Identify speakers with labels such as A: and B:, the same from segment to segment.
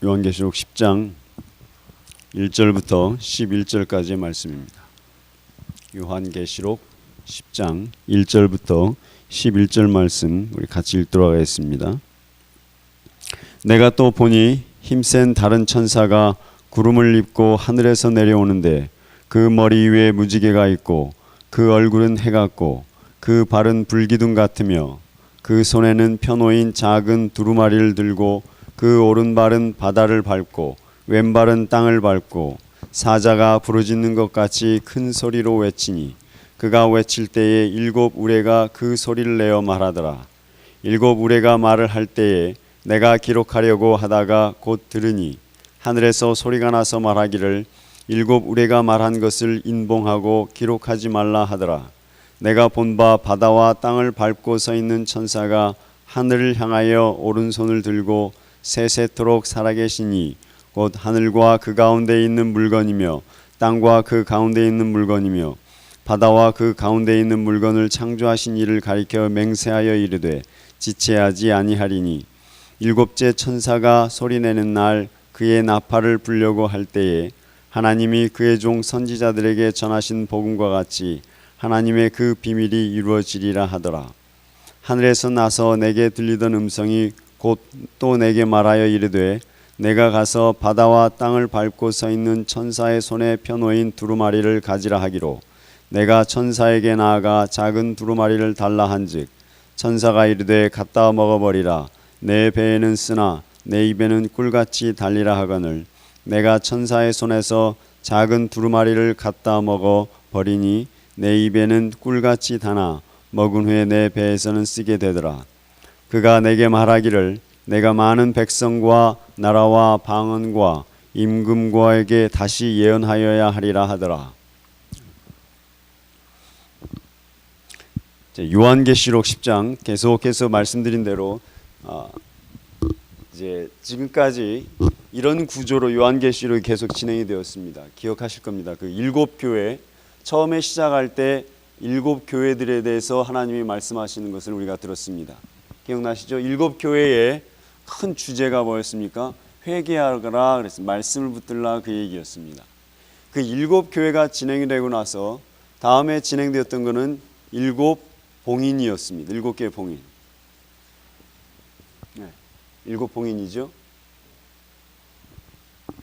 A: 요한계시록 10장 1절부터 11절까지의 말씀입니다. 요한계시록 10장 1절부터 11절 말씀 우리 같이 읽도록 하겠습니다. 내가 또 보니 힘센 다른 천사가 구름을 입고 하늘에서 내려오는데 그 머리 위에 무지개가 있고 그 얼굴은 해 같고 그 발은 불기둥 같으며 그 손에는 펴놓인 작은 두루마리를 들고 그 오른발은 바다를 밟고 왼발은 땅을 밟고 사자가 부르짖는 것 같이 큰 소리로 외치니 그가 외칠 때에 일곱 우레가 그 소리를 내어 말하더라. 일곱 우레가 말을 할 때에 내가 기록하려고 하다가 곧 들으니 하늘에서 소리가 나서 말하기를 일곱 우레가 말한 것을 인봉하고 기록하지 말라 하더라. 내가 본 바 바다와 땅을 밟고 서 있는 천사가 하늘을 향하여 오른손을 들고 세세토록 살아계시니 곧 하늘과 그 가운데 있는 물건이며 땅과 그 가운데 있는 물건이며 바다와 그 가운데 있는 물건을 창조하신 이를 가리켜 맹세하여 이르되 지체하지 아니하리니 일곱째 천사가 소리내는 날 그의 나팔을 불려고 할 때에 하나님이 그의 종 선지자들에게 전하신 복음과 같이 하나님의 그 비밀이 이루어지리라 하더라. 하늘에서 나서 내게 들리던 음성이 곧 또 내게 말하여 이르되 내가 가서 바다와 땅을 밟고 서 있는 천사의 손에 펴놓인 두루마리를 가지라 하기로 내가 천사에게 나아가 작은 두루마리를 달라 한즉 천사가 이르되 갖다 먹어버리라. 내 배에는 쓰나 내 입에는 꿀같이 달리라 하거늘 내가 천사의 손에서 작은 두루마리를 갖다 먹어 버리니 내 입에는 꿀같이 다나 먹은 후에 내 배에서는 쓰게 되더라. 그가 내게 말하기를 내가 많은 백성과 나라와 방언과 임금과에게 다시 예언하여야 하리라 하더라. 요한계시록 10장 계속해서 말씀드린 대로 이제 지금까지 이런 구조로 요한계시록이 계속 진행이 되었습니다. 기억하실 겁니다. 그 일곱 교회 처음에 시작할 때 일곱 교회들에 대해서 하나님이 말씀하시는 것을 우리가 들었습니다. 기억나시죠? 일곱 교회의 큰 주제가 뭐였습니까? 회개하라 그랬습니다. 말씀을 붙들라 그 얘기였습니다. 그 일곱 교회가 진행이 되고 나서 다음에 진행되었던 것은 일곱 봉인이었습니다. 일곱 개의 봉인. 네, 일곱 봉인이죠.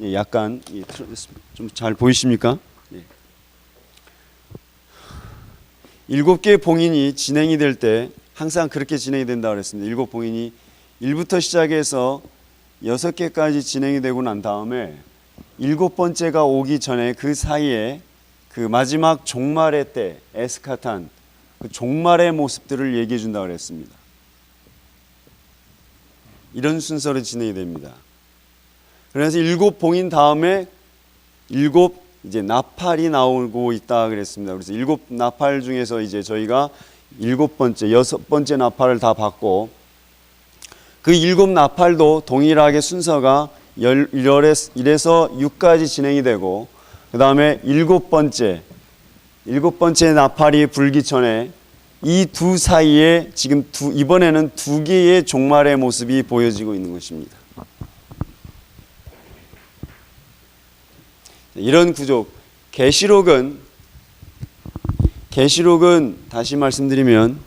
A: 예, 약간 좀 잘 보이십니까? 예. 일곱 개의 봉인이 진행이 될 때 항상 그렇게 진행이 된다고 그랬습니다. 일곱 봉인이 1부터 시작해서 6개까지 진행이 되고 난 다음에 일곱 번째가 오기 전에 그 사이에 그 마지막 종말의 때 에스카탄 그 종말의 모습들을 얘기해 준다고 그랬습니다. 이런 순서로 진행이 됩니다. 그래서 일곱 봉인 다음에 일곱 이제 나팔이 나오고 있다 그랬습니다. 그래서 일곱 나팔 중에서 이제 저희가 일곱 번째, 여섯 번째 나팔을 다 받고 그 일곱 나팔도 동일하게 순서가 1에서 6까지 진행이 되고 그 다음에 일곱 번째 나팔이 불기 전에 이 두 사이에 지금 이번에는 두 개의 종말의 모습이 보여지고 있는 것입니다. 이런 구조, 계시록은 다시 말씀드리면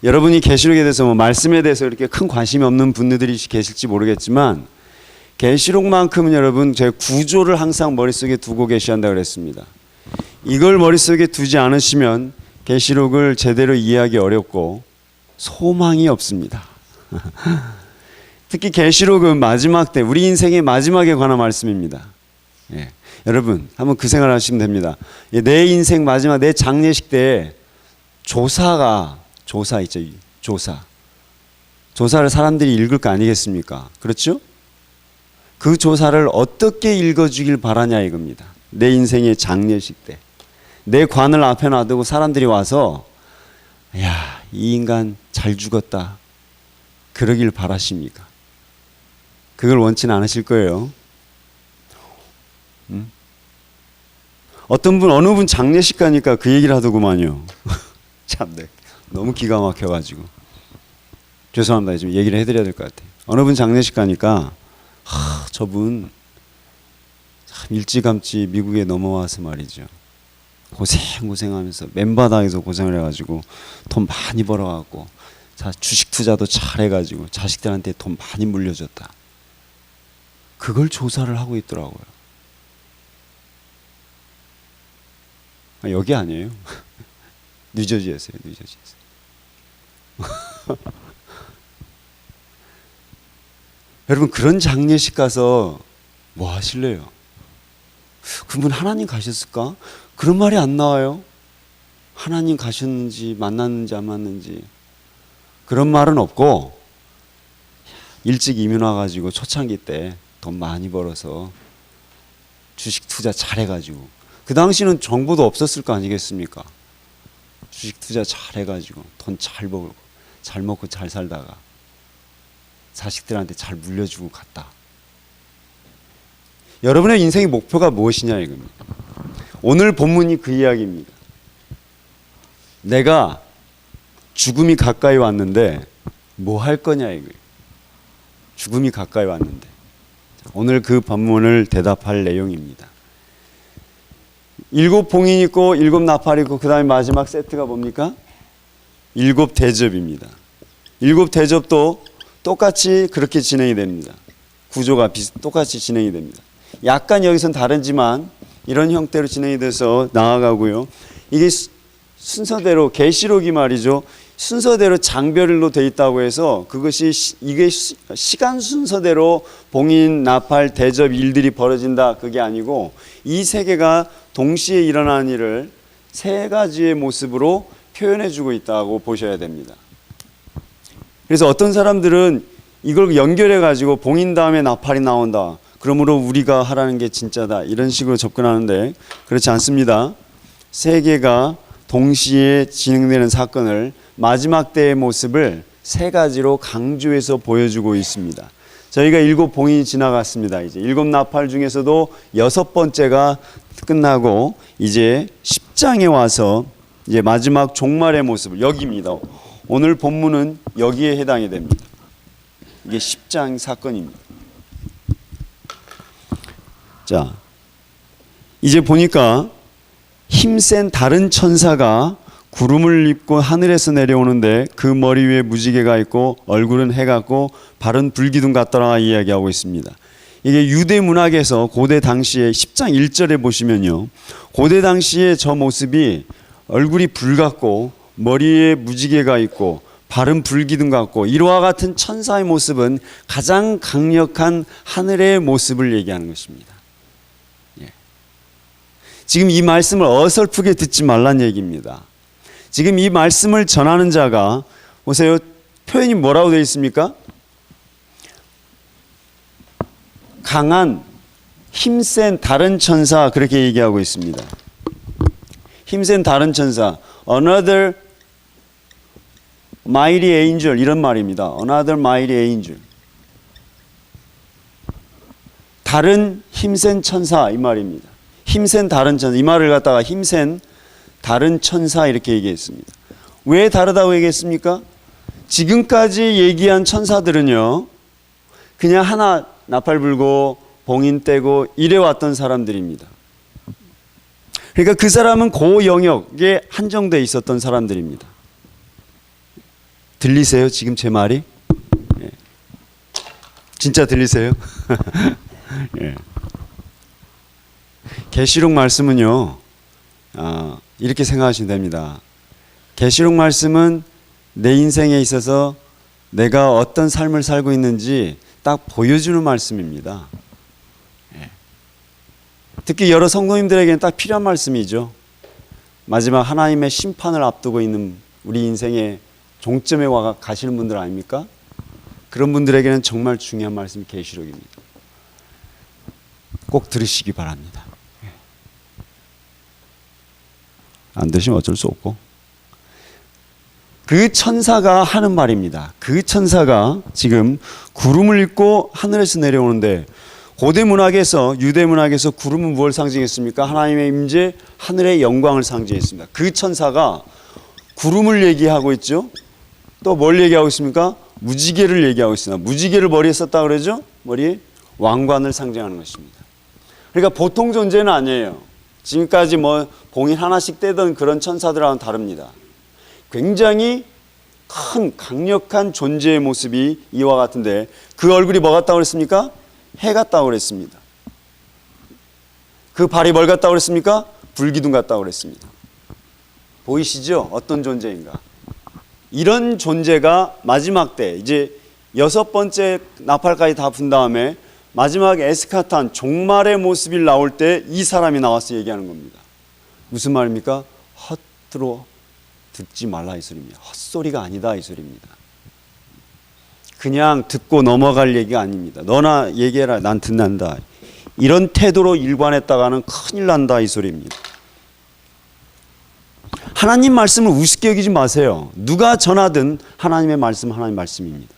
A: 여러분이 계시록에 대해서 말씀에 대해서 이렇게 큰 관심이 없는 분들이 계실지 모르겠지만 계시록만큼은 여러분 제 구조를 항상 머릿속에 두고 계셔야 그랬습니다. 이걸 머릿속에 두지 않으시면 계시록을 제대로 이해하기 어렵고 소망이 없습니다. 특히 계시록은 마지막 때 우리 인생의 마지막에 관한 말씀입니다. 예. 여러분 한번 그 생각을 하시면 됩니다. 내 인생 마지막 내 장례식 때 조사 있죠. 조사를 사람들이 읽을 거 아니겠습니까? 그렇죠? 그 조사를 어떻게 읽어주길 바라냐 이겁니다. 내 인생의 장례식 때 내 관을 앞에 놔두고 사람들이 와서 야, 이 인간 잘 죽었다 그러길 바라십니까? 그걸 원치는 않으실 거예요. 어떤 분 어느 분 장례식 가니까 그 얘기를 하더구만요. 참네, 너무 기가 막혀가지고 죄송합니다. 좀 얘기를 해드려야 될 것 같아요. 어느 분 장례식 가니까 저분 참 일찌감치 미국에 넘어와서 말이죠. 고생하면서 맨바닥에서 고생을 해가지고 돈 많이 벌어갖고 주식 투자도 잘해가지고 자식들한테 돈 많이 물려줬다. 그걸 조사를 하고 있더라고요. 여기 아니에요. 뉴저지였어요. 뉴저지에서. 여러분 그런 장례식 가서 뭐 하실래요? 그분 하나님 가셨을까? 그런 말이 안 나와요. 하나님 가셨는지 만났는지 안 만났는지 그런 말은 없고 일찍 이민 와가지고 초창기 때 돈 많이 벌어서 주식 투자 잘해가지고 그 당시는 정보도 없었을 거 아니겠습니까? 주식 투자 잘해가지고 돈 잘 벌고 잘 먹고 잘 살다가 자식들한테 잘 물려주고 갔다. 여러분의 인생의 목표가 무엇이냐 이겁니다. 오늘 본문이 그 이야기입니다. 내가 죽음이 가까이 왔는데 뭐 할 거냐 이거예요. 죽음이 가까이 왔는데 오늘 그 본문을 대답할 내용입니다. 7 봉인 있고 7 나팔 있고 그 다음에 마지막 세트가 뭡니까? 7 대접입니다. 7 대접도 똑같이 그렇게 진행이 됩니다. 구조가 똑같이 진행이 됩니다. 약간 여기선 다르지만 이런 형태로 진행이 돼서 나아가고요. 이게 순서대로 계시록이 말이죠. 순서대로 장별로 돼 있다고 해서 그것이 이게 시간 순서대로 봉인, 나팔, 대접 일들이 벌어진다 그게 아니고 이 세계가 동시에 일어나는 일을 세 가지의 모습으로 표현해 주고 있다고 보셔야 됩니다. 그래서 어떤 사람들은 이걸 연결해 가지고 봉인 다음에 나팔이 나온다. 그러므로 우리가 하라는 게 진짜다. 이런 식으로 접근하는데 그렇지 않습니다. 세계가 동시에 진행되는 사건을 마지막 때의 모습을 세 가지로 강조해서 보여주고 있습니다. 저희가 7 봉인이 지나갔습니다. 이제 7 나팔 중에서도 6번째가 끝나고 이제 10장에 와서 이제 마지막 종말의 모습을 여기입니다. 오늘 본문은 여기에 해당이 됩니다. 이게 10장 사건입니다. 자, 이제 보니까 힘센 다른 천사가 구름을 입고 하늘에서 내려오는데 그 머리 위에 무지개가 있고 얼굴은 해 같고 발은 불기둥 같더라 이야기하고 있습니다. 이게 유대 문학에서 고대 당시에 10장 1절에 보시면요. 고대 당시에 저 모습이 얼굴이 불 같고 머리에 무지개가 있고 발은 불기둥 같고 이와 같은 천사의 모습은 가장 강력한 하늘의 모습을 얘기하는 것입니다. 예. 지금 이 말씀을 어설프게 듣지 말란 얘기입니다. 지금 이 말씀을 전하는 자가 보세요. 표현이 뭐라고 되어 있습니까? 강한 힘센 다른 천사 그렇게 얘기하고 있습니다. 힘센 다른 천사 another mighty angel 이런 말입니다. another mighty angel 다른 힘센 천사 이 말입니다. 힘센 다른 천사 이 말을 갖다가 힘센 다른 천사 이렇게 얘기했습니다. 왜 다르다고 얘기했습니까? 지금까지 얘기한 천사들은요 그냥 하나 나팔 불고 봉인 떼고 이래 왔던 사람들입니다. 그러니까 그 사람은 그 영역에 한정되어 있었던 사람들입니다. 들리세요? 지금 제 말이? 예. 진짜 들리세요? 예. 계시록 말씀은요 이렇게 생각하시면 됩니다. 계시록 말씀은 내 인생에 있어서 내가 어떤 삶을 살고 있는지 딱 보여주는 말씀입니다. 예. 특히 여러 성도님들에게는 딱 필요한 말씀이죠. 마지막 하나님의 심판을 앞두고 있는 우리 인생의 종점에 와 가시는 분들 아닙니까? 그런 분들에게는 정말 중요한 말씀이 계시록입니다. 꼭 들으시기 바랍니다. 안 되시면 어쩔 수 없고 그 천사가 하는 말입니다. 그 천사가 지금 구름을 입고 하늘에서 내려오는데 고대 문학에서 유대 문학에서 구름은 무엇을 상징했습니까? 하나님의 임재 하늘의 영광을 상징했습니다. 그 천사가 구름을 얘기하고 있죠. 또 뭘 얘기하고 있습니까? 무지개를 얘기하고 있습니다. 무지개를 머리에 썼다 그러죠? 머리에 왕관을 상징하는 것입니다. 그러니까 보통 존재는 아니에요. 지금까지 뭐 봉인 하나씩 떼던 그런 천사들하고는 다릅니다. 굉장히 큰 강력한 존재의 모습이 이와 같은데 그 얼굴이 뭐 같다고 그랬습니까? 해 같다고 그랬습니다. 그 발이 뭘 같다고 그랬습니까? 불기둥 같다고 그랬습니다. 보이시죠? 어떤 존재인가? 이런 존재가 마지막 때 이제 6번째 나팔까지 다 분 다음에 마지막 에스카탄 종말의 모습이 나올 때 이 사람이 나와서 얘기하는 겁니다. 무슨 말입니까? 헛들어 듣지 말라 이 소리입니다. 헛소리가 아니다 이 소리입니다. 그냥 듣고 넘어갈 얘기가 아닙니다. 너나 얘기해라 난 듣는다. 이런 태도로 일관했다가는 큰일 난다 이 소리입니다. 하나님 말씀을 우습게 여기지 마세요. 누가 전하든 하나님의 말씀은 하나님의 말씀입니다.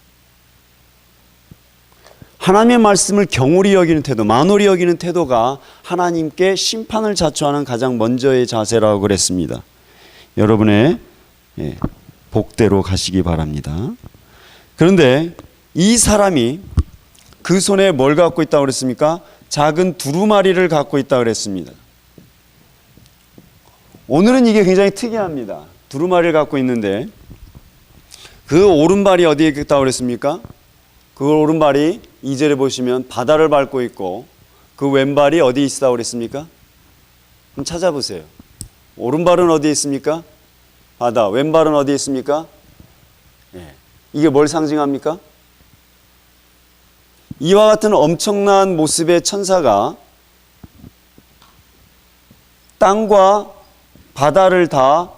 A: 하나님의 말씀을 경홀히 여기는 태도, 만홀히 여기는 태도가 하나님께 심판을 자초하는 가장 먼저의 자세라고 그랬습니다. 여러분의 복대로 가시기 바랍니다. 그런데 이 사람이 그 손에 뭘 갖고 있다고 그랬습니까? 작은 두루마리를 갖고 있다고 그랬습니다. 오늘은 이게 굉장히 특이합니다. 두루마리를 갖고 있는데 그 오른발이 어디에 있다고 그랬습니까? 그 오른발이 2절에 보시면 바다를 밟고 있고 그 왼발이 어디에 있다고 그랬습니까? 한번 찾아보세요. 오른발은 어디에 있습니까? 바다. 왼발은 어디에 있습니까? 이게 뭘 상징합니까? 이와 같은 엄청난 모습의 천사가 땅과 바다를 다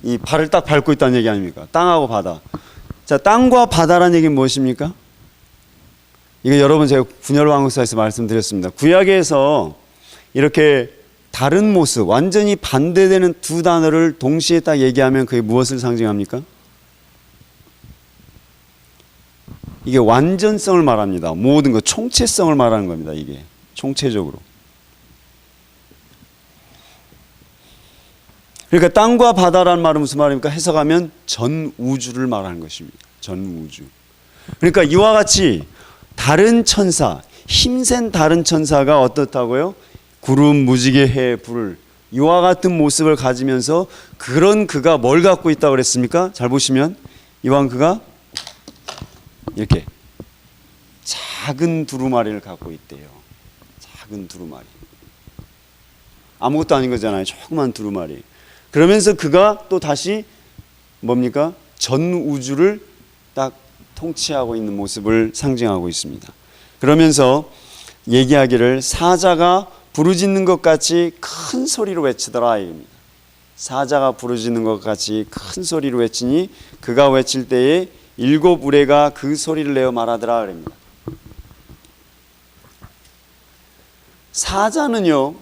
A: 이 발을 딱 밟고 있다는 얘기 아닙니까? 땅하고 바다. 자, 땅과 바다라는 얘기는 무엇입니까? 이거 여러분 제가 분열왕국사에서 말씀드렸습니다. 구약에서 이렇게 다른 모습, 완전히 반대되는 두 단어를 동시에 딱 얘기하면 그게 무엇을 상징합니까? 이게 완전성을 말합니다. 모든 것, 총체성을 말하는 겁니다. 이게 총체적으로. 그러니까 땅과 바다라는 말은 무슨 말입니까? 해석하면 전 우주를 말하는 것입니다. 전 우주. 그러니까 이와 같이 다른 천사, 힘센 다른 천사가 어떻다고요? 구름, 무지개, 해, 불 이와 같은 모습을 가지면서 그런 그가 뭘 갖고 있다고 그랬습니까? 잘 보시면 이왕 그가 이렇게 작은 두루마리를 갖고 있대요. 작은 두루마리. 아무것도 아닌 거잖아요. 조그만 두루마리. 그러면서 그가 또 다시 뭡니까? 전 우주를 딱 통치하고 있는 모습을 상징하고 있습니다. 그러면서 얘기하기를 사자가 부르짖는 것 같이 큰 소리로 외치더라 이겁니다. 사자가 부르짖는 것 같이 큰 소리로 외치니 그가 외칠 때에 7 우레가 그 소리를 내어 말하더라 그럽니다. 사자는요,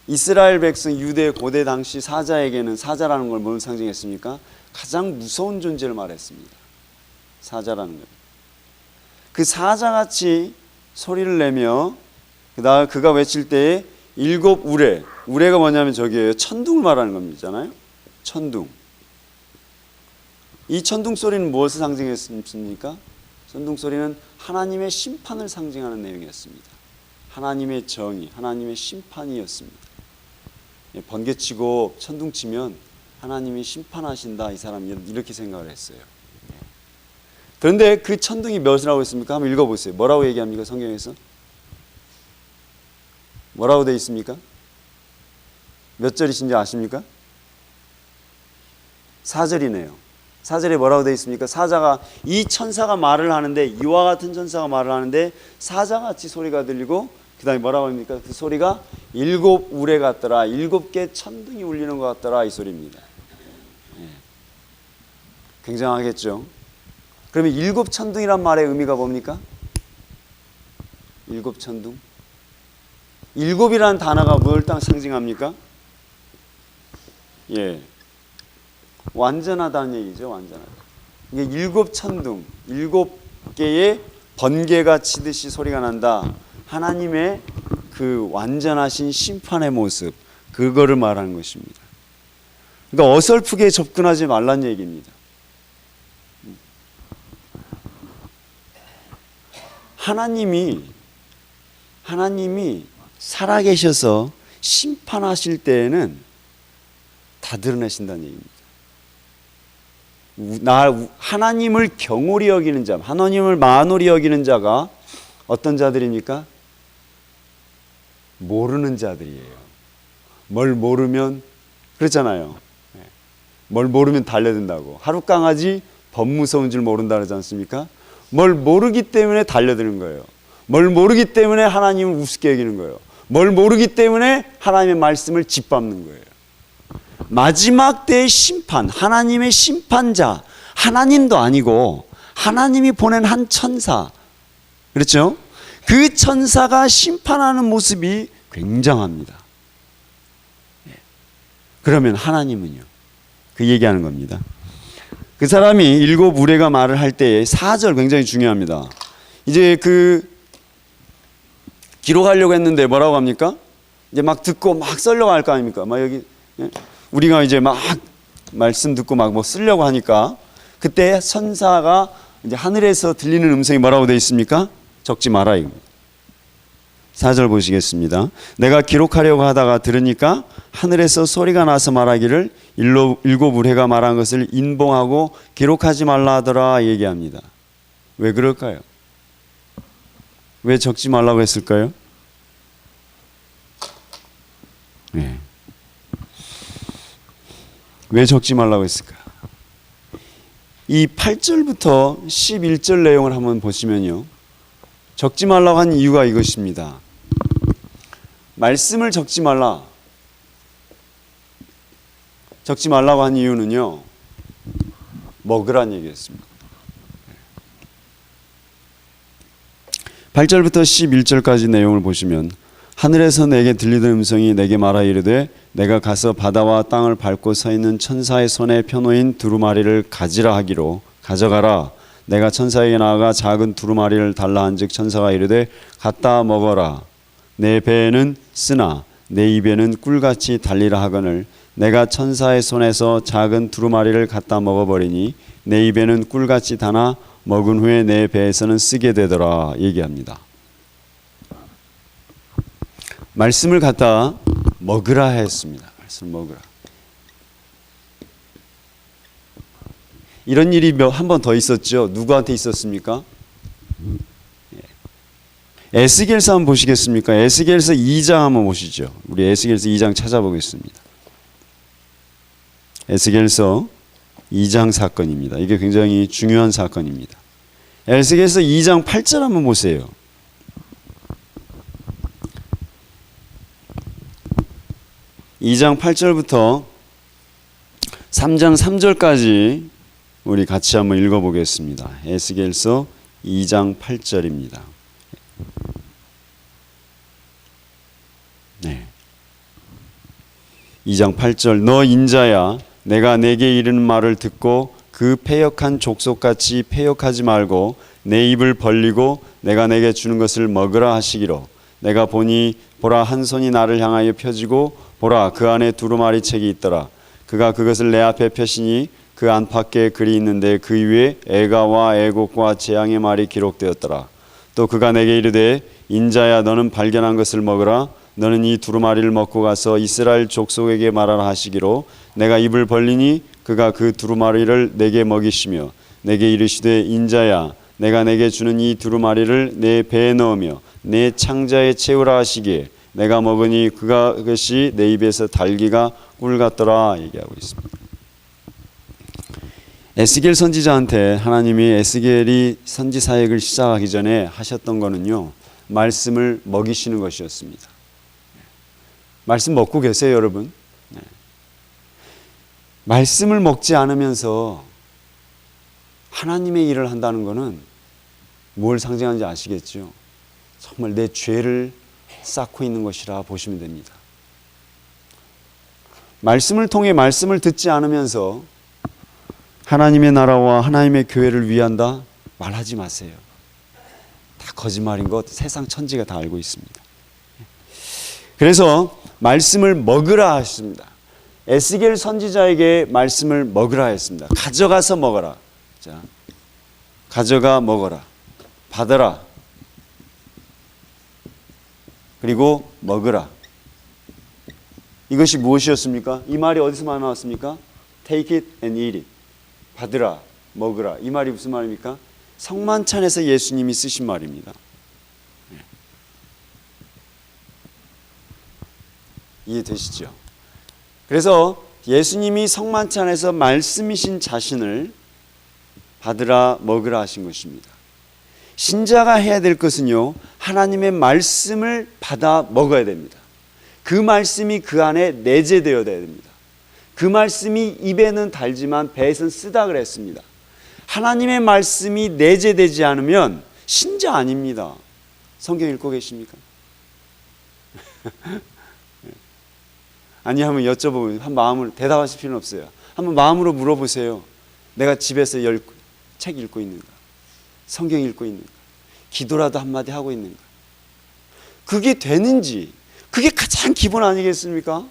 A: 이스라엘 백성 유대 고대 당시 사자에게는 사자라는 걸 뭘 상징했습니까? 가장 무서운 존재를 말했습니다. 사자라는 것. 그 사자같이 소리를 내며 그다음 그가 외칠 때에 7 우레. 우레가 뭐냐면 저기에요. 천둥을 말하는 겁니다. 천둥. 이 천둥 소리는 무엇을 상징했습니까? 천둥 소리는 하나님의 심판을 상징하는 내용이었습니다. 하나님의 정의, 하나님의 심판이었습니다. 번개치고 천둥치면 하나님이 심판하신다 이 사람이 이렇게 생각을 했어요. 그런데 그 천둥이 무엇이라고 했습니까? 한번 읽어보세요. 뭐라고 얘기합니까? 성경에서 뭐라고 되어 있습니까? 몇 절이신지 아십니까? 4절이네요. 4절에 뭐라고 되어 있습니까? 사자가 이 천사가 말을 하는데 이와 같은 천사가 말을 하는데 사자같이 소리가 들리고 그 다음에 뭐라고 합니까? 그 소리가 7 우레 같더라. 7개 천둥이 울리는 것 같더라 이 소리입니다. 굉장하겠죠. 그러면 7 천둥이란 말의 의미가 뭡니까? 7 천둥. 7이라는 단어가 뭘 상징합니까? 완전하다는 얘기죠. 완전하다. 이게 7 천둥, 7개의 번개가 치듯이 소리가 난다. 하나님의 그 완전하신 심판의 모습, 그거를 말하는 것입니다. 그러니까 어설프게 접근하지 말란 얘기입니다. 하나님이 살아계셔서 심판하실 때에는 다 드러내신다는 얘기입니다. 하나님을 경홀히 여기는 자, 하나님을 만홀히 여기는 자가 어떤 자들입니까? 모르는 자들이에요. 뭘 모르면 그렇잖아요. 뭘 모르면 달려든다고. 하루 강아지 법 무서운 줄 모른다 그러지 않습니까? 뭘 모르기 때문에 달려드는 거예요. 뭘 모르기 때문에 하나님을 우습게 여기는 거예요. 뭘 모르기 때문에 하나님의 말씀을 짓밟는 거예요. 마지막 때의 심판, 하나님의 심판자, 하나님도 아니고 하나님이 보낸 한 천사, 그렇죠? 그 천사가 심판하는 모습이 굉장합니다. 그러면 하나님은요? 그 얘기하는 겁니다. 그 사람이 일곱 우레가 말을 할 때에 4절 굉장히 중요합니다. 이제 기록하려고 했는데 뭐라고 합니까? 이제 막 듣고 막 쓰려고 할 거 아닙니까? 막 여기 우리가 이제 막 말씀 듣고 막 뭐 쓰려고 하니까 그때 천사가 이제 하늘에서 들리는 음성이 뭐라고 되어 있습니까? 적지 마라 이겁니다. 4절 보시겠습니다. 내가 기록하려고 하다가 들으니까 하늘에서 소리가 나서 말하기를 일곱 우레가 말한 것을 인봉하고 기록하지 말라 하더라 얘기합니다. 왜 그럴까요? 왜 적지 말라고 했을까요? 네. 왜 적지 말라고 했을까? 이 8절부터 11절 내용을 한번 보시면요. 적지 말라고 한 이유가 이것입니다. 말씀을 적지 말라. 적지 말라고 한 이유는요. 먹으란 얘기였습니다. 8절부터 11절까지 내용을 보시면 하늘에서 내게 들리던 음성이 내게 말하 이르되 내가 가서 바다와 땅을 밟고 서 있는 천사의 손에 펴놓인 두루마리를 가지라 하기로 가져가라. 내가 천사에게 나아가 작은 두루마리를 달라 한즉 천사가 이르되 갖다 먹어라. 내 배에는 쓰나 내 입에는 꿀같이 달리라 하거늘 내가 천사의 손에서 작은 두루마리를 갖다 먹어버리니 내 입에는 꿀같이 다나 먹은 후에 내 배에서는 쓰게 되더라 얘기합니다. 말씀을 갖다 먹으라 했습니다. 말씀 먹으라. 이런 일이 한 번 더 있었죠. 누구한테 있었습니까? 에스겔서 한번 보시겠습니까? 에스겔서 2장 한번 보시죠. 우리 에스겔서 2장 찾아보겠습니다. 에스겔서 2장 사건입니다. 이게 굉장히 중요한 사건입니다. 에스겔서 2장 8절 한번 보세요. 2장 8절부터 3장 3절까지 우리 같이 한번 읽어보겠습니다. 에스겔서 2장 8절입니다. 네. 2장 8절 너 인자야 내가 내게 이르는 말을 듣고 그 패역한 족속같이 패역하지 말고 내 입을 벌리고 내가 내게 주는 것을 먹으라 하시기로 내가 보니 보라 한 손이 나를 향하여 펴지고 보라 그 안에 두루마리 책이 있더라. 그가 그것을 내 앞에 펴시니 그 안팎에 글이 있는데 그 위에 애가와 애곡과 재앙의 말이 기록되었더라. 또 그가 내게 이르되 인자야 너는 발견한 것을 먹으라. 너는 이 두루마리를 먹고 가서 이스라엘 족속에게 말하라 하시기로 내가 입을 벌리니 그가 그 두루마리를 내게 먹이시며 내게 이르시되 인자야 내가 내게 주는 이 두루마리를 내 배에 넣으며 내 창자에 채우라 하시기에 내가 먹으니 그것이 내 입에서 달기가 꿀 같더라 얘기하고 있습니다. 에스겔 선지자한테 하나님이 에스겔이 선지 사역을 시작하기 전에 하셨던 거는요. 말씀을 먹이시는 것이었습니다. 말씀 먹고 계세요, 여러분? 네. 말씀을 먹지 않으면서 하나님의 일을 한다는 것은 뭘 상징하는지 아시겠죠? 정말 내 죄를 쌓고 있는 것이라 보시면 됩니다. 말씀을 통해 말씀을 듣지 않으면서 하나님의 나라와 하나님의 교회를 위한다 말하지 마세요. 다 거짓말인 것 세상 천지가 다 알고 있습니다. 그래서 말씀을 먹으라 하셨습니다. 에스겔 선지자에게 말씀을 먹으라 했습니다. 가져가서 먹어라. 자, 가져가 먹어라. 받아라. 그리고 먹으라. 이것이 무엇이었습니까? 이 말이 어디서 나왔습니까? Take it and eat it. 받으라, 먹으라. 이 말이 무슨 말입니까? 성만찬에서 예수님이 쓰신 말입니다. 이해되시죠? 그래서 예수님이 성만찬에서 말씀이신 자신을 받으라, 먹으라 하신 것입니다. 신자가 해야 될 것은요, 하나님의 말씀을 받아 먹어야 됩니다. 그 말씀이 그 안에 내재되어야 됩니다. 그 말씀이 입에는 달지만 배에선 쓰다 그랬습니다. 하나님의 말씀이 내재되지 않으면 신자 아닙니다. 성경 읽고 계십니까? 아니, 한번 여쭤보면 한 마음으로 대답하실 필요는 없어요. 한번 마음으로 물어보세요. 내가 집에서 책 읽고 있는가? 성경 읽고 있는가? 기도라도 한마디 하고 있는가? 그게 되는지, 그게 가장 기본 아니겠습니까?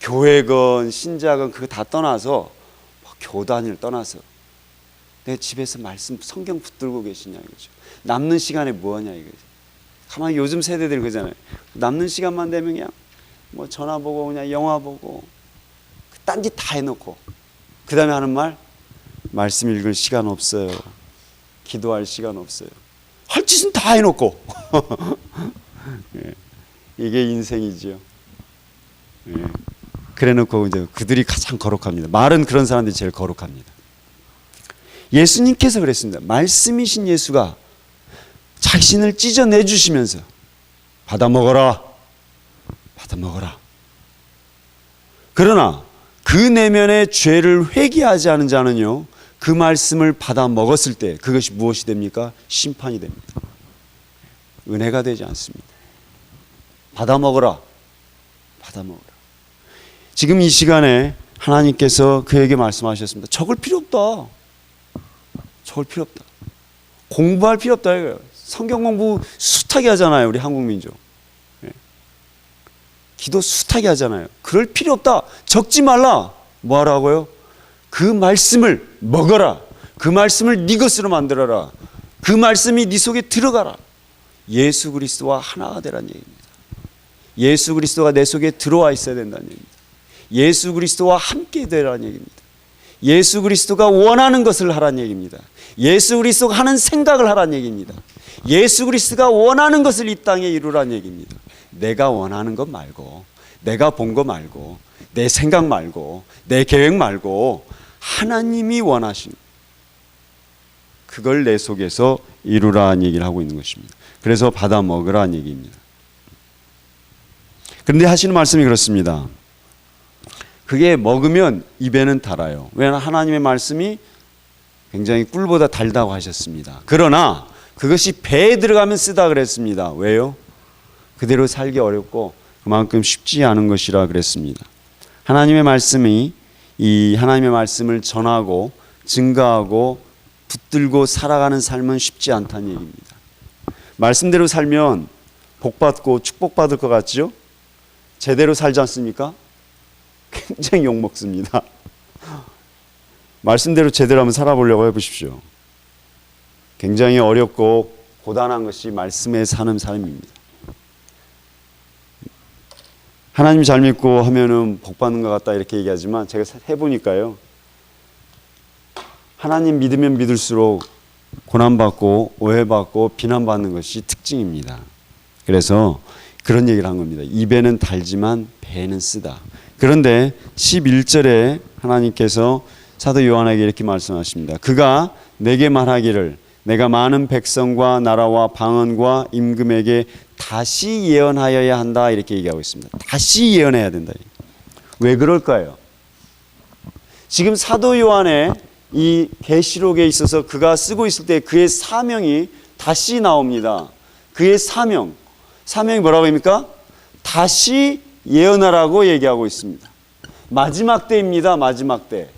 A: 교회건 신자건 그거 다 떠나서, 교단을 떠나서 내 집에서 말씀 성경 붙들고 계시냐 이거죠. 남는 시간에 뭐하냐 이거죠. 가만히 요즘 세대들 그러잖아요. 남는 시간만 되면 그냥 뭐 전화 보고 그냥 영화 보고 딴짓 다 해놓고 그 다음에 하는 말씀 읽을 시간 없어요. 기도할 시간 없어요. 할 짓은 다 해놓고 예. 이게 인생이죠. 예. 그래놓고 이제 그들이 가장 거룩합니다. 말은 그런 사람들이 제일 거룩합니다. 예수님께서 그랬습니다. 말씀이신 예수가 자신을 찢어내 주시면서 받아 먹어라, 받아 먹어라. 그러나 그 내면의 죄를 회개하지 않은 자는요, 그 말씀을 받아 먹었을 때 그것이 무엇이 됩니까? 심판이 됩니다. 은혜가 되지 않습니다. 받아 먹어라, 받아 먹어라. 지금 이 시간에 하나님께서 그에게 말씀하셨습니다. 적을 필요 없다. 적을 필요 없다. 공부할 필요 없다 이거예요. 성경 공부 숱하게 하잖아요, 우리 한국 민족. 예. 기도 숱하게 하잖아요. 그럴 필요 없다. 적지 말라. 뭐 하라고요? 그 말씀을 먹어라. 그 말씀을 네 것으로 만들어라. 그 말씀이 네 속에 들어가라. 예수 그리스도와 하나가 되라는 얘기입니다. 예수 그리스도가 내 속에 들어와 있어야 된다는 얘기입니다. 예수 그리스도와 함께 되라는 얘기입니다. 예수 그리스도가 원하는 것을 하라는 얘기입니다. 예수 그리스도가 하는 생각을 하라는 얘기입니다. 예수 그리스도가 원하는 것을 이 땅에 이루라는 얘기입니다. 내가 원하는 것 말고, 내가 본 것 말고, 내 생각 말고, 내 계획 말고 하나님이 원하신 그걸 내 속에서 이루라는 얘기를 하고 있는 것입니다. 그래서 받아 먹으라는 얘기입니다. 그런데 하시는 말씀이 그렇습니다. 그게 먹으면 입에는 달아요. 왜냐하면 하나님의 말씀이 굉장히 꿀보다 달다고 하셨습니다. 그러나 그것이 배에 들어가면 쓰다 그랬습니다. 왜요? 그대로 살기 어렵고 그만큼 쉽지 않은 것이라 그랬습니다. 하나님의 말씀이 이 하나님의 말씀을 전하고 증거하고 붙들고 살아가는 삶은 쉽지 않다는 얘기입니다. 말씀대로 살면 복받고 축복받을 것 같죠? 제대로 살지 않습니까? 굉장히 욕먹습니다. 말씀대로 제대로 한번 살아보려고 해보십시오. 굉장히 어렵고 고단한 것이 말씀에 사는 삶입니다. 하나님 잘 믿고 하면은 복 받는 것 같다 이렇게 얘기하지만 제가 해보니까요, 하나님 믿으면 믿을수록 고난받고 오해받고 비난받는 것이 특징입니다. 그래서 그런 얘기를 한 겁니다. 입에는 달지만 배에는 쓰다. 그런데 11절에 하나님께서 사도 요한에게 이렇게 말씀하십니다. 그가 내게 말하기를 내가 많은 백성과 나라와 방언과 임금에게 다시 예언하여야 한다 이렇게 얘기하고 있습니다. 다시 예언해야 된다. 왜 그럴까요? 지금 사도 요한의 이 계시록에 있어서 그가 쓰고 있을 때 그의 사명이 다시 나옵니다. 그의 사명이 뭐라고 합니까? 다시 예언하라고 얘기하고 있습니다. 마지막 때입니다. 마지막 때.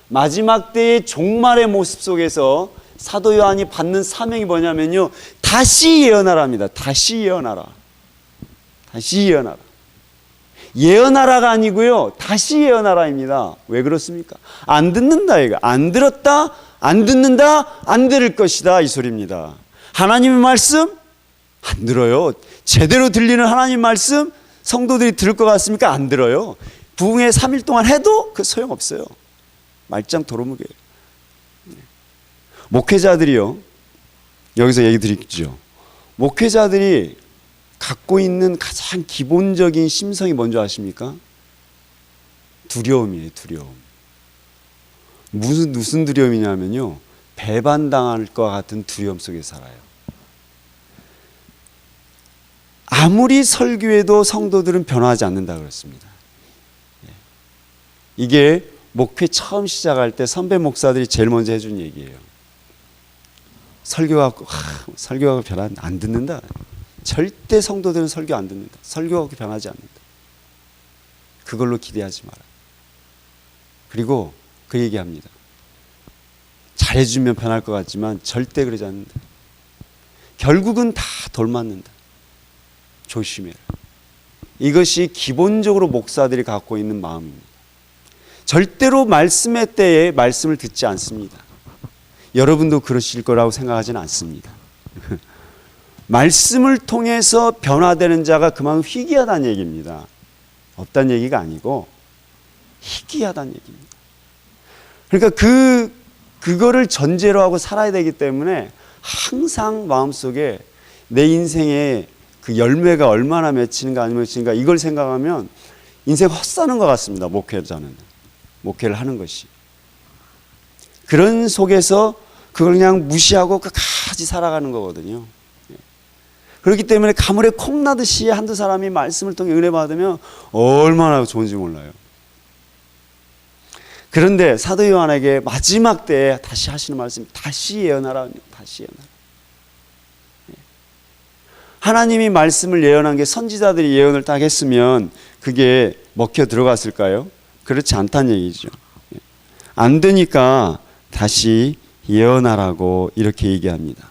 A: 마지막 때의 종말의 모습 속에서 사도 요한이 받는 사명이 뭐냐면요, 다시 예언하라입니다. 다시 예언하라. 예언하라가 아니고요, 다시 예언하라입니다. 왜 그렇습니까? 안 듣는다 이거. 안 들었다, 안 듣는다, 안 들을 것이다 이 소리입니다. 하나님의 말씀 안 들어요. 제대로 들리는 하나님 말씀 성도들이 들을 것 같습니까? 안 들어요. 부흥회 3일 동안 해도 그 소용없어요. 말짱 도루묵이에요. 목회자들이요, 여기서 얘기 드리죠. 목회자들이 갖고 있는 가장 기본적인 심성이 뭔지 아십니까? 두려움이에요. 두려움. 무슨 두려움이냐면요, 배반당할 것 같은 두려움 속에 살아요. 아무리 설교해도 성도들은 변화하지 않는다 그랬습니다. 이게 목회 처음 시작할 때 선배 목사들이 제일 먼저 해준 얘기예요. 설교가 변화 안 듣는다. 절대 성도들은 설교 안 듣는다. 설교가 변하지 않는다. 그걸로 기대하지 마라. 그리고 그 얘기합니다. 잘해주면 변할 것 같지만 절대 그러지 않는다. 결국은 다 돌맞는다. 조심해라. 이것이 기본적으로 목사들이 갖고 있는 마음입니다. 절대로 말씀의 때에 말씀을 듣지 않습니다. 여러분도 그러실 거라고 생각하지는 않습니다. 말씀을 통해서 변화되는 자가 그만큼 희귀하다는 얘기입니다. 없다는 얘기가 아니고 희귀하다는 얘기입니다. 그러니까 그거를 전제로 하고 살아야 되기 때문에 항상 마음속에 내 인생의 그 열매가 얼마나 맺히는가 안 맺히는가 이걸 생각하면 인생 헛사는 것 같습니다. 목회자는. 목회를 하는 것이. 그런 속에서 그걸 그냥 무시하고 끝까지 살아가는 거거든요. 그렇기 때문에 가물에 콩나듯이 한두 사람이 말씀을 통해 은혜 받으면 얼마나 좋은지 몰라요. 그런데 사도 요한에게 마지막 때에 다시 하시는 말씀이 다시 예언하라. 다시 예언하라. 하나님이 말씀을 예언한 게 선지자들이 예언을 딱 했으면 그게 먹혀 들어갔을까요? 그렇지 않다는 얘기죠. 안 되니까 다시 예언하라고 이렇게 얘기합니다.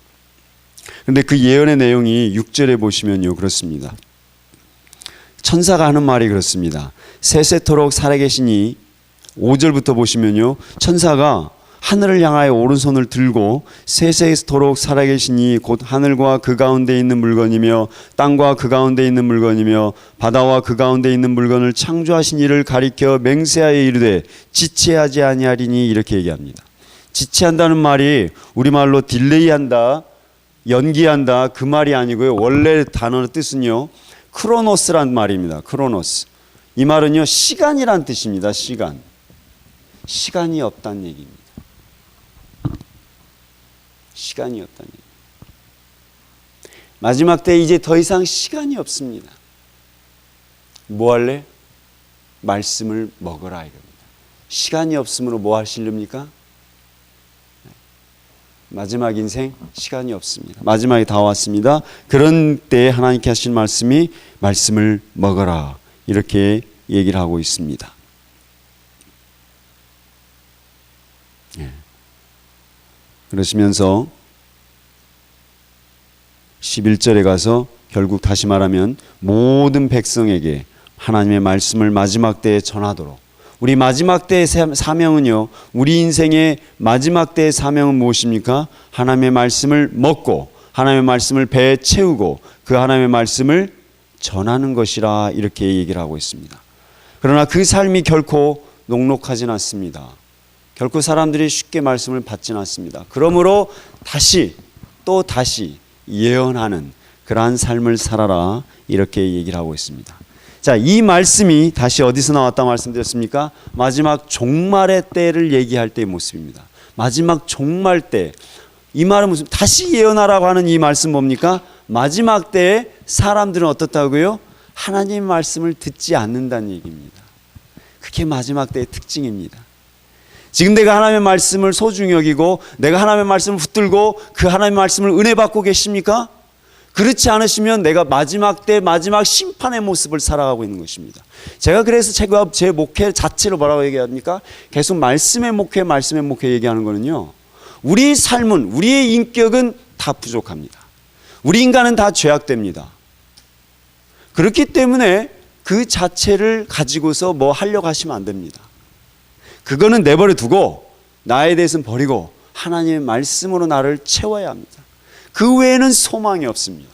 A: 그런데 그 예언의 내용이 6절에 보시면요, 그렇습니다. 천사가 하는 말이 그렇습니다. 세세토록 살아계시니 5절부터 보시면요, 천사가 하늘을 향하여 오른손을 들고 세세토록 살아계시니 곧 하늘과 그 가운데 있는 물건이며 땅과 그 가운데 있는 물건이며 바다와 그 가운데 있는 물건을 창조하신 이를 가리켜 맹세하여 이르되 지체하지 아니하리니 이렇게 얘기합니다. 지체한다는 말이 우리말로 딜레이한다, 연기한다 그 말이 아니고요. 원래 단어의 뜻은요, 크로노스란 말입니다. 크로노스. 이 말은요, 시간이란 뜻입니다. 시간이 없다는 얘기입니다. 시간이 없다는 얘기. 마지막 때 이제 더 이상 시간이 없습니다. 뭐 할래? 말씀을 먹어라 이겁니다. 시간이 없으므로 뭐 하시렵니까? 마지막 인생 시간이 없습니다. 마지막이 다 왔습니다. 그런 때에 하나님께 하신 말씀이 말씀을 먹어라 이렇게 얘기를 하고 있습니다. 그러시면서 11절에 가서 결국 다시 말하면 모든 백성에게 하나님의 말씀을 마지막 때에 전하도록. 우리 마지막 때의 사명은요, 우리 인생의 마지막 때의 사명은 무엇입니까? 하나님의 말씀을 먹고 하나님의 말씀을 배에 채우고 그 하나님의 말씀을 전하는 것이라 이렇게 얘기를 하고 있습니다. 그러나 그 삶이 결코 녹록하진 않습니다. 결코 사람들이 쉽게 말씀을 받지는 않습니다. 그러므로 다시 예언하는 그러한 삶을 살아라 이렇게 얘기를 하고 있습니다. 자, 이 말씀이 다시 어디서 나왔다 말씀드렸습니까? 마지막 종말의 때를 얘기할 때의 모습입니다. 마지막 종말 때. 이 말은 무슨 다시 예언하라고 하는 이 말씀 뭡니까? 마지막 때에 사람들은 어떻다고요? 하나님의 말씀을 듣지 않는다는 얘기입니다. 그게 마지막 때의 특징입니다. 지금 내가 하나님의 말씀을 소중히 여기고 내가 하나님의 말씀을 붙들고 그 하나님의 말씀을 은혜 받고 계십니까? 그렇지 않으시면 내가 마지막 때 마지막 심판의 모습을 살아가고 있는 것입니다. 제가 그래서 제 목회 자체로 뭐라고 얘기합니까? 계속 말씀의 목회 얘기하는 거는요, 우리 삶은, 우리의 인격은 다 부족합니다. 우리 인간은 다 죄악됩니다. 그렇기 때문에 그 자체를 가지고서 뭐 하려고 하시면 안 됩니다. 그거는 내버려 두고 나에 대해서는 버리고 하나님의 말씀으로 나를 채워야 합니다. 그 외에는 소망이 없습니다.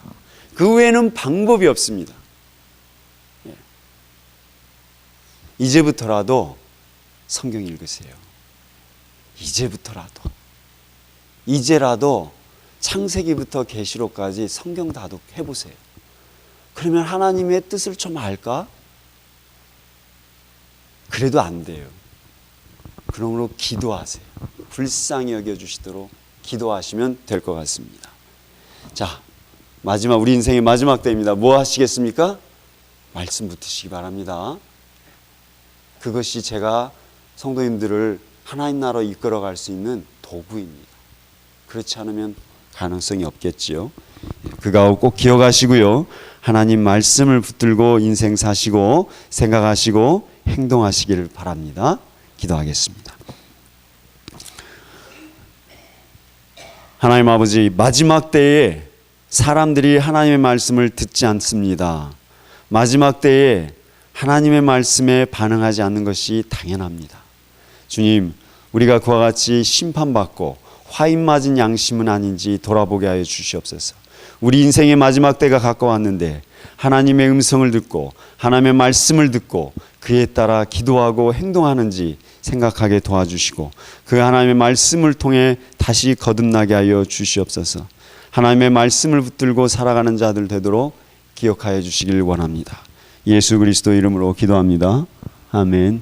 A: 그 외에는 방법이 없습니다. 이제부터라도 성경 읽으세요. 이제라도 창세기부터 계시록까지 성경 다독 해보세요. 그러면 하나님의 뜻을 좀 알까? 그래도 안 돼요. 그러므로 기도하세요. 불쌍히 여겨주시도록 기도하시면 될 것 같습니다. 자, 우리 인생의 마지막 때입니다. 뭐 하시겠습니까? 말씀 붙으시기 바랍니다. 그것이 제가 성도님들을 하나님 나라로 이끌어갈 수 있는 도구입니다. 그렇지 않으면 가능성이 없겠지요. 그거 꼭 기억하시고요. 하나님 말씀을 붙들고 인생 사시고 생각하시고 행동하시기를 바랍니다. 기도하겠습니다. 하나님 아버지, 마지막 때에 사람들이 하나님의 말씀을 듣지 않습니다. 마지막 때에 하나님의 말씀에 반응하지 않는 것이 당연합니다. 주님, 우리가 그와 같이 심판받고 화인 맞은 양심은 아닌지 돌아보게 하여 주시옵소서. 우리 인생의 마지막 때가 가까웠는데 하나님의 음성을 듣고 하나님의 말씀을 듣고 그에 따라 기도하고 행동하는지 생각하게 도와주시고 그 하나님의 말씀을 통해 다시 거듭나게 하여 주시옵소서. 하나님의 말씀을 붙들고 살아가는 자들 되도록 기억하여 주시길 원합니다. 예수 그리스도 이름으로 기도합니다. 아멘.